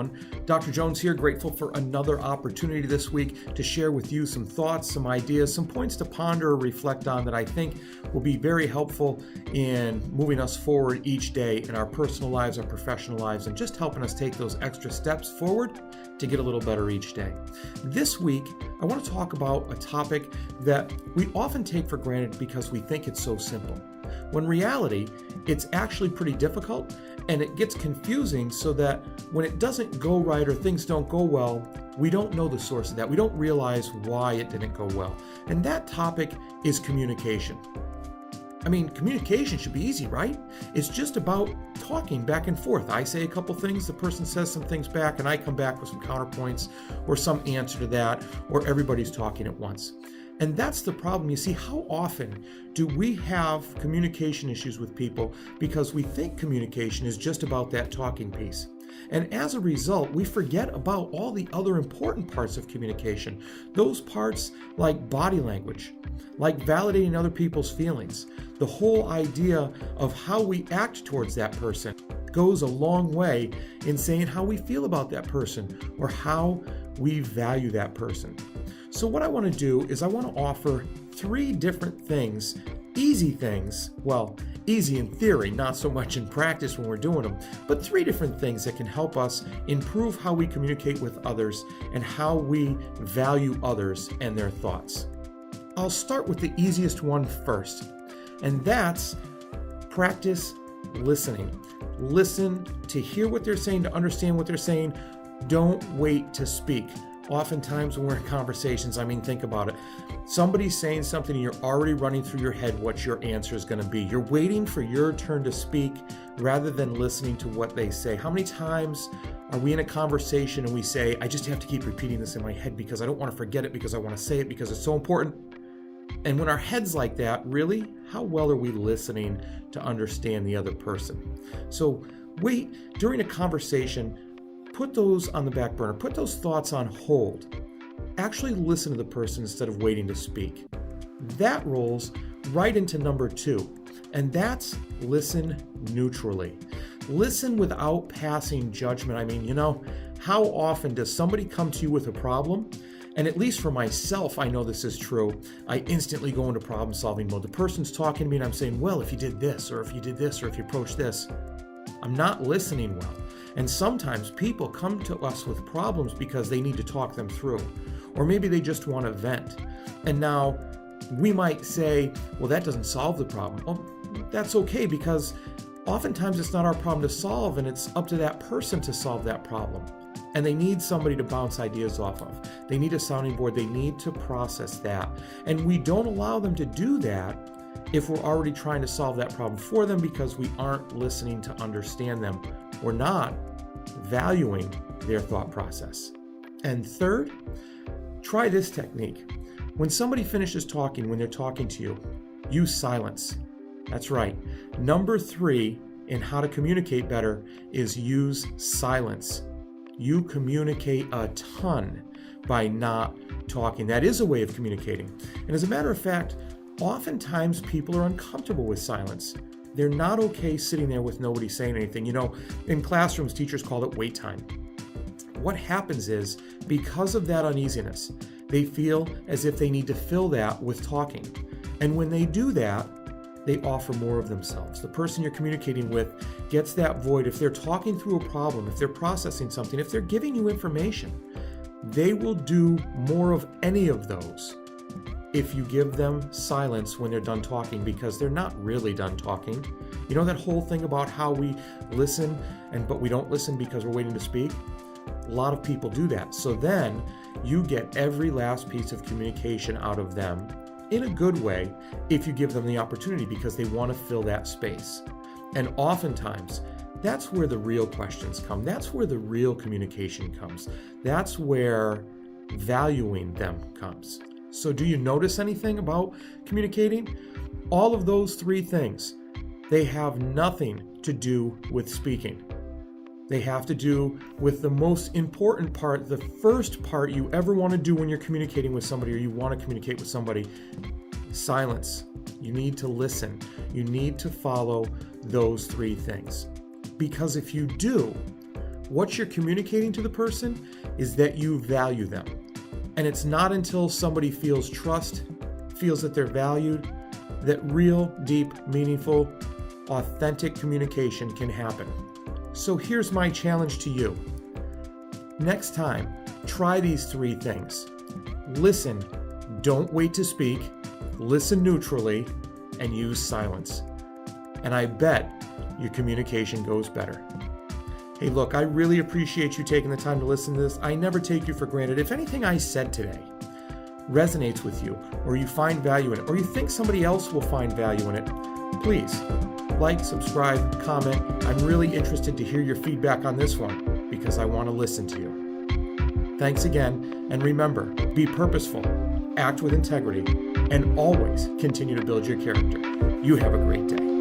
everyone. Dr. Jones here, grateful for another opportunity this week to share with you some thoughts, some ideas, some points to ponder or reflect on that I think will be very helpful in moving us forward each day in our personal lives, our professional lives, and just helping us take those extra steps forward to get a little better each day. This week, I want to talk about a topic that we often take for granted because we think it's so simple. When in reality, it's actually pretty difficult, and it gets confusing so that when it doesn't go right or things don't go well, we don't know the source of that. We don't realize why it didn't go well. And that topic is communication. I mean, communication should be easy, right? It's just about talking back and forth. I say a couple things, the person says some things back, and I come back with some counterpoints or some answer to that, or everybody's talking at once. And that's the problem. You see, how often do we have communication issues with people because we think communication is just about that talking piece? And as a result, we forget about all the other important parts of communication. Those parts like body language, like validating other people's feelings. The whole idea of how we act towards that person goes a long way in saying how we feel about that person or how we value that person. So what I want to do is I want to offer 3 different things, easy things, well, easy in theory, not so much in practice when we're doing them, but 3 different things that can help us improve how we communicate with others and how we value others and their thoughts. I'll start with the easiest one first, and that's practice listening. Listen to hear what they're saying, to understand what they're saying. Don't wait to speak. Oftentimes when we're in conversations, think about it. Somebody's saying something and you're already running through your head what your answer is going to be. You're waiting for your turn to speak rather than listening to what they say. How many times are we in a conversation and we say, I just have to keep repeating this in my head because I don't want to forget it, because I want to say it, because it's so important. And when our head's like that, really, how well are we listening to understand the other person? So wait, during a conversation, put those on the back burner. Put those thoughts on hold. Actually listen to the person instead of waiting to speak. That rolls right into number 2, and that's listen neutrally. Listen without passing judgment. How often does somebody come to you with a problem? And at least for myself, I know this is true. I instantly go into problem solving mode. The person's talking to me and I'm saying, well, if you did this, or if you did this, or if you approach this, I'm not listening well. And sometimes people come to us with problems because they need to talk them through, or maybe they just want to vent. And now we might say, well, that doesn't solve the problem. Well, that's okay, because oftentimes it's not our problem to solve, and it's up to that person to solve that problem. And they need somebody to bounce ideas off of. They need a sounding board. They need to process that. And we don't allow them to do that if we're already trying to solve that problem for them, because we aren't listening to understand them. We're not valuing their thought process. And third, try this technique. When somebody finishes talking, when they're talking to you, use silence. That's right. Number 3 in how to communicate better is use silence. You communicate a ton by not talking. That is a way of communicating. And as a matter of fact, oftentimes people are uncomfortable with silence. They're not okay sitting there with nobody saying anything. In classrooms, teachers call it wait time. What happens is, because of that uneasiness, they feel as if they need to fill that with talking. And when they do that, they offer more of themselves. The person you're communicating with gets that void. If they're talking through a problem, if they're processing something, if they're giving you information, they will do more of any of those if you give them silence when they're done talking, because they're not really done talking. You know that whole thing about how we listen but we don't listen because we're waiting to speak? A lot of people do that. So then you get every last piece of communication out of them in a good way if you give them the opportunity, because they want to fill that space. And oftentimes, that's where the real questions come. That's where the real communication comes. That's where valuing them comes. So do you notice anything about communicating? All of those 3 things, they have nothing to do with speaking. They have to do with the most important part, the first part you ever want to do when you're communicating with somebody, or you want to communicate with somebody: silence. You need to listen. You need to follow those 3 things. Because if you do, What you're communicating to the person is that you value them. And it's not until somebody feels trust, feels that they're valued, that real, deep, meaningful, authentic communication can happen. So here's my challenge to you. Next time, try these 3 things. Listen, don't wait to speak, listen neutrally, and use silence. And I bet your communication goes better. Hey, look, I really appreciate you taking the time to listen to this. I never take you for granted. If anything I said today resonates with you, or you find value in it, or you think somebody else will find value in it, please like, subscribe, comment. I'm really interested to hear your feedback on this one because I want to listen to you. Thanks again, and remember, be purposeful, act with integrity, and always continue to build your character. You have a great day.